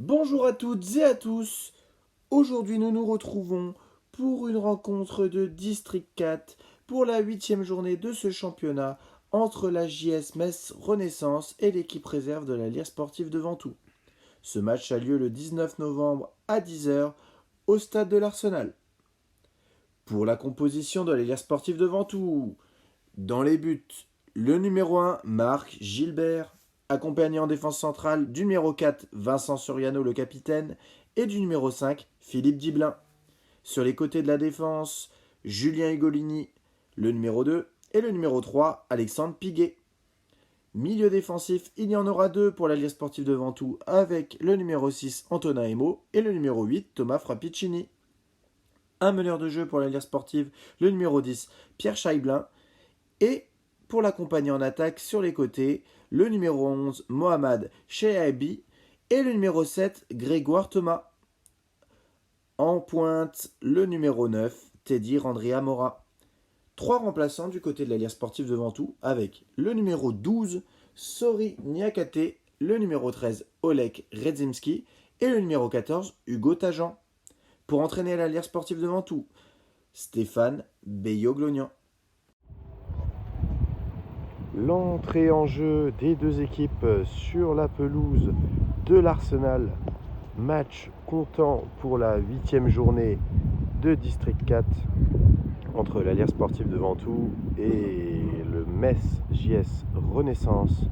Bonjour à toutes et à tous. Aujourd'hui, nous nous retrouvons pour une rencontre de District 4 pour la 8e journée de ce championnat entre la JS Metz Renaissance et l'équipe réserve de la Lire Sportive de Ventoux. Ce match a lieu le 19 novembre à 10 heures au stade de l'Arsenal. Pour la composition de la Lire Sportive de Ventoux, dans les buts, le numéro 1, Marc Gilbert, accompagné en défense centrale du numéro 4, Vincent Suriano, le capitaine, et du numéro 5, Philippe Diblin. Sur les côtés de la défense, Julien Hugolini, le numéro 2, et le numéro 3, Alexandre Piguet. Milieu défensif, il y en aura deux pour la Ligue sportive de Ventoux avec le numéro 6, Antonin Emo, et le numéro 8, Thomas Frappicini. Un meneur de jeu pour la Ligue sportive, le numéro 10, Pierre Scheiblin, et pour l'accompagner en attaque sur les côtés, le numéro 11, Mohamed Cheabi, et le numéro 7, Grégoire Thomas. En pointe, le numéro 9, Teddy Randria Mora. Trois remplaçants du côté de la Ligue sportive de Ventoux avec le numéro 12, Sori Niakate, le numéro 13, Oleg Redzimski et le numéro 14, Hugo Tajan. Pour entraîner la Ligue sportive de Ventoux, Stéphane Beyoglonian. L'entrée en jeu des deux équipes sur la pelouse de l'Arsenal. Match comptant pour la 8e journée de District 4 entre la Lire Sportive de Ventoux et le Metz JS Renaissance.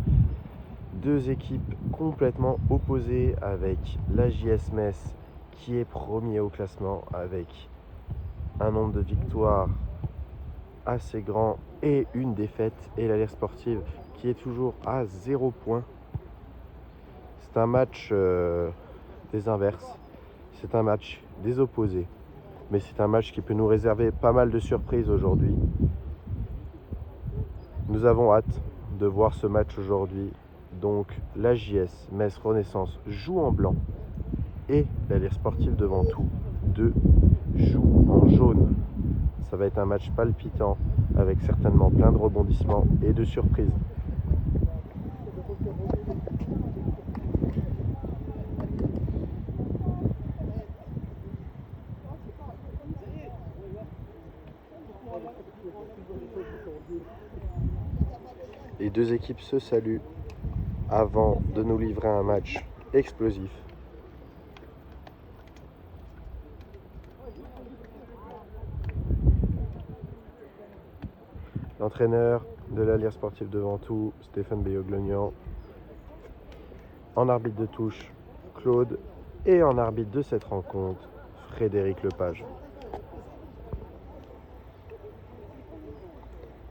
Deux équipes complètement opposées avec la JS Metz qui est premier au classement avec un nombre de victoires assez grand et une défaite, et la Lire Sportive qui est toujours à 0 points. C'est un match des inverses, c'est un match des opposés, mais c'est un match qui peut nous réserver pas mal de surprises aujourd'hui. Nous avons hâte de voir ce match aujourd'hui. Donc la JS Metz Renaissance joue en blanc et la Lire Sportive de Ventoux 2 joue en jaune. Ça va être un match palpitant avec certainement plein de rebondissements et de surprises. Les deux équipes se saluent avant de nous livrer un match explosif. L'entraîneur de la Lire Sportive de Ventoux, Stéphane Beyoglonian. En arbitre de touche, Claude. Et en arbitre de cette rencontre, Frédéric Lepage.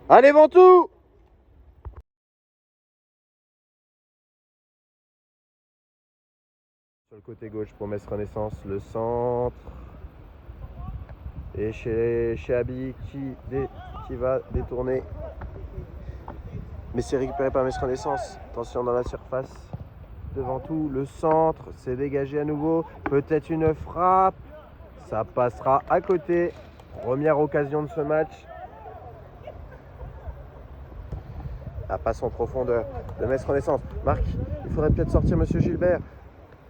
Allez Ventoux! Sur le côté gauche pour Metz Renaissance, le centre. Et chez Abi qui va détourner. Mais c'est récupéré par Metz Renaissance. Attention dans la surface. Devant tout, le centre, c'est dégagé à nouveau. Peut-être une frappe. Ça passera à côté. Première occasion de ce match. La passe en profondeur de Metz Renaissance. Marc, il faudrait peut-être sortir Monsieur Gilbert.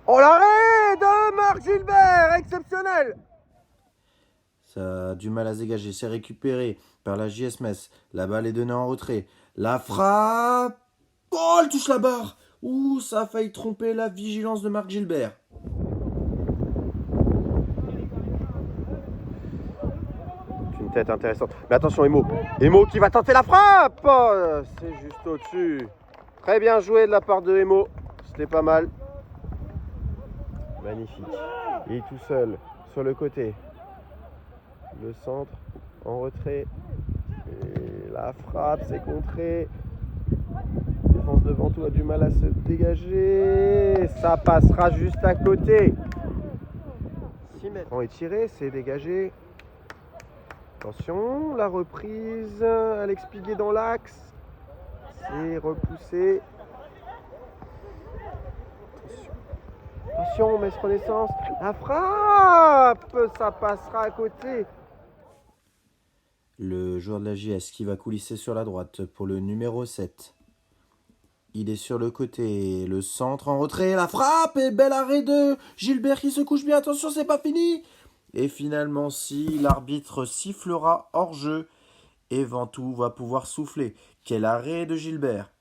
Oh, l'arrêt de Marc Gilbert, exceptionnel! Ça a du mal à se dégager. C'est récupéré par la JS Metz. La balle est donnée en retrait. La frappe. Oh, elle touche la barre. Ouh, ça a failli tromper la vigilance de Marc Gilbert. Une tête intéressante. Mais attention, Emo. Emo qui va tenter la frappe. Oh, c'est juste au-dessus. Très bien joué de la part de Emo. C'était pas mal. Magnifique. Il est tout seul sur le côté. Le centre en retrait. Et la frappe, c'est contré. Défense de Ventoux a du mal à se dégager. Ça passera juste à côté. 6 mètres. On est tiré, c'est dégagé. Attention, la reprise. Alex Piguet dans l'axe. C'est repoussé. Attention, Metz Renaissance. La frappe, ça passera à côté. Le joueur de la JS qui va coulisser sur la droite pour le numéro 7. Il est sur le côté, le centre en retrait, la frappe et bel arrêt de Gilbert qui se couche bien, attention c'est pas fini. Et finalement si, l'arbitre sifflera hors-jeu et Ventoux va pouvoir souffler. Quel arrêt de Gilbert.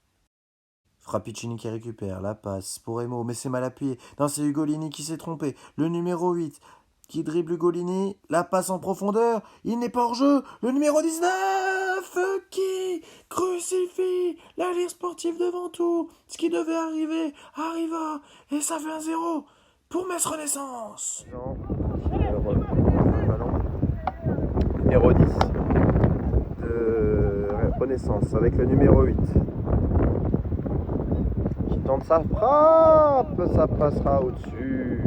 Frappicini qui récupère la passe pour Emo, mais c'est mal appuyé. Non, c'est Ugolini qui s'est trompé. Le numéro 8 qui dribble Ugolini, la passe en profondeur, il n'est pas hors jeu. Le numéro 19 qui crucifie la Lire sportive de Ventoux. Ce qui devait arriver arriva et ça fait 1-0 pour Metz Renaissance. Numéro 10 de Renaissance avec le numéro 8. Tente sa frappe, ça passera au-dessus.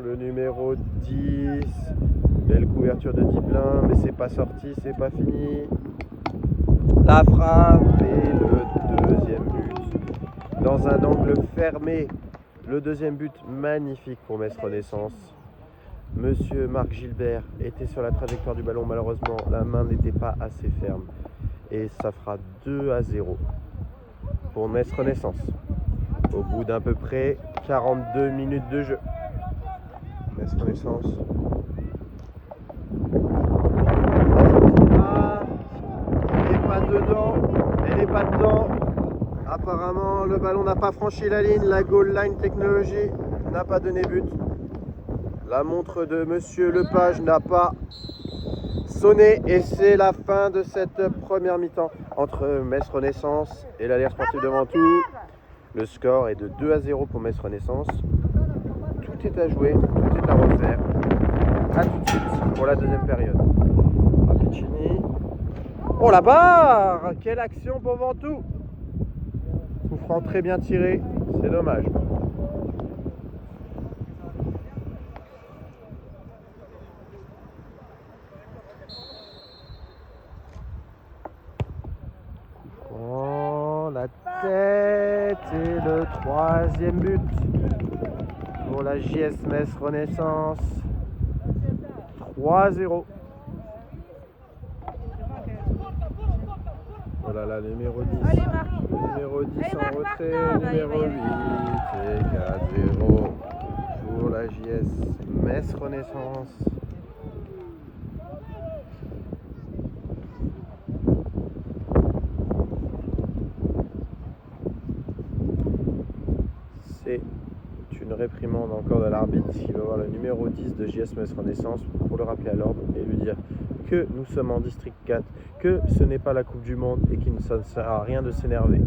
Le numéro 10, belle couverture de Diblin, mais c'est pas sorti, c'est pas fini. La frappe et le deuxième but. Dans un angle fermé, le deuxième but magnifique pour Metz Renaissance. Monsieur Marc Gilbert était sur la trajectoire du ballon, malheureusement la main n'était pas assez ferme. Et ça fera 2-0 pour Metz Renaissance. Au bout d'à peu près 42 minutes de jeu. Metz Renaissance. Ah, elle n'est pas dedans. Elle n'est pas dedans. Apparemment, le ballon n'a pas franchi la ligne. La goal line technologie n'a pas donné but. La montre de Monsieur Lepage n'a pas sonné et c'est la fin de cette première mi-temps entre Metz Renaissance et la Lire sportive de Ventoux. Le score est de 2-0 pour Metz Renaissance. Tout est à jouer, tout est à refaire. A tout de suite pour la deuxième période. Frappicini. Oh la barre! Quelle action pour Ventoux! Coup franc très bien tiré, c'est dommage. La tête et le troisième but pour la JS Metz Renaissance. 3-0. Voilà la numéro 10. Numéro 10 en retrait, numéro 8 et 4-0 pour la JS Metz Renaissance. C'est une réprimande encore de l'arbitre qui va voir le numéro 10 de JS Metz Renaissance pour le rappeler à l'ordre et lui dire que nous sommes en district 4, que ce n'est pas la Coupe du Monde et qu'il ne sert à rien de s'énerver.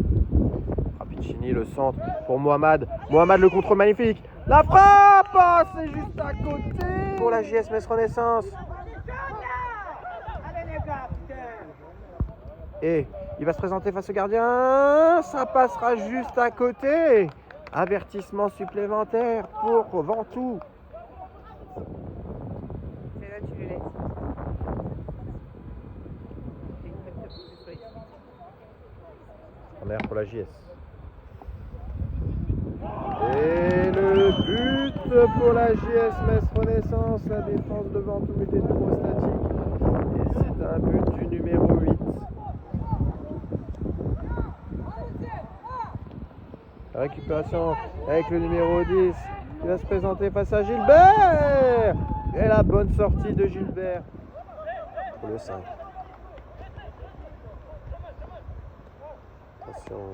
Frappicini, le centre pour Mohamed. Mohamed, le contrôle magnifique. La frappe, oh, c'est juste à côté pour la JS Metz Renaissance. Et il va se présenter face au gardien. Ça passera juste à côté. Avertissement supplémentaire pour Ventoux. C'est là tu le laisses. En l'air pour la JS. Et le but pour la JS Metz Renaissance. La défense de Ventoux était trop statique. Et c'est un but du numéro 8. La récupération avec le numéro 10 qui va se présenter face à Gilbert. Et la bonne sortie de Gilbert pour le 5. Attention,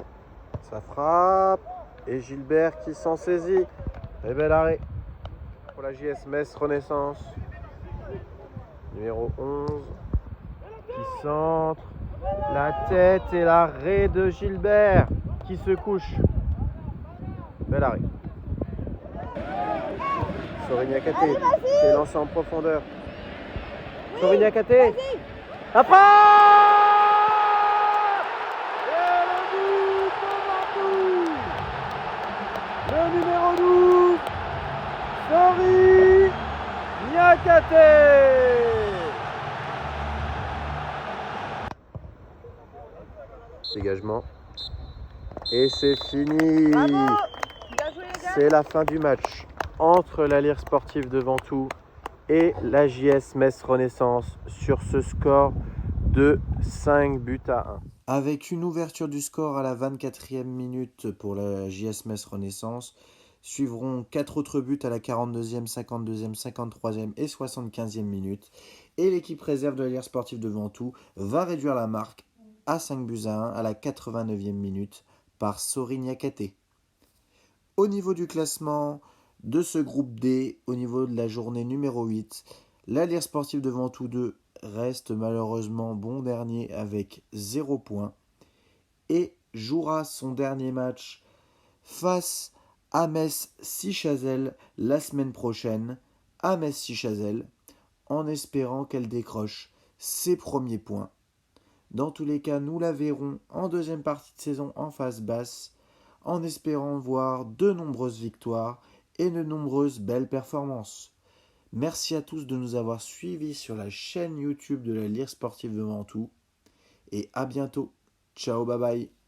ça frappe. Et Gilbert qui s'en saisit. Et bel arrêt pour la JS Metz Renaissance. Numéro 11 qui centre. La tête et l'arrêt de Gilbert qui se couche. Bel arrêt. Sorignacaté qui est lancé en profondeur. Sorignacaté. La frappe! Et le but pour Ventoux. Le numéro 12. Sorignacaté. Dégagement. Et c'est fini. C'est la fin du match entre la Lire sportive de Ventoux et la JS Metz Renaissance sur ce score de 5 buts à 1. Avec une ouverture du score à la 24e minute pour la JS Metz Renaissance, suivront 4 autres buts à la 42e, 52e, 53e et 75e minute. Et l'équipe réserve de la Lierre Sportive de Ventoux va réduire la marque à 5 buts à 1 à la 89e minute par Sori Niakate. Au niveau du classement de ce groupe D, au niveau de la journée numéro 8, la Lierre Sportive de Ventoux 2 reste malheureusement bon dernier avec 0 points et jouera son dernier match face à Metz-Sichazel la semaine prochaine, à Metz-Sichazel, en espérant qu'elle décroche ses premiers points. Dans tous les cas, nous la verrons en deuxième partie de saison en phase basse, en espérant voir de nombreuses victoires et de nombreuses belles performances. Merci à tous de nous avoir suivis sur la chaîne YouTube de la Lierre Sportive de Ventoux et à bientôt. Ciao, bye bye.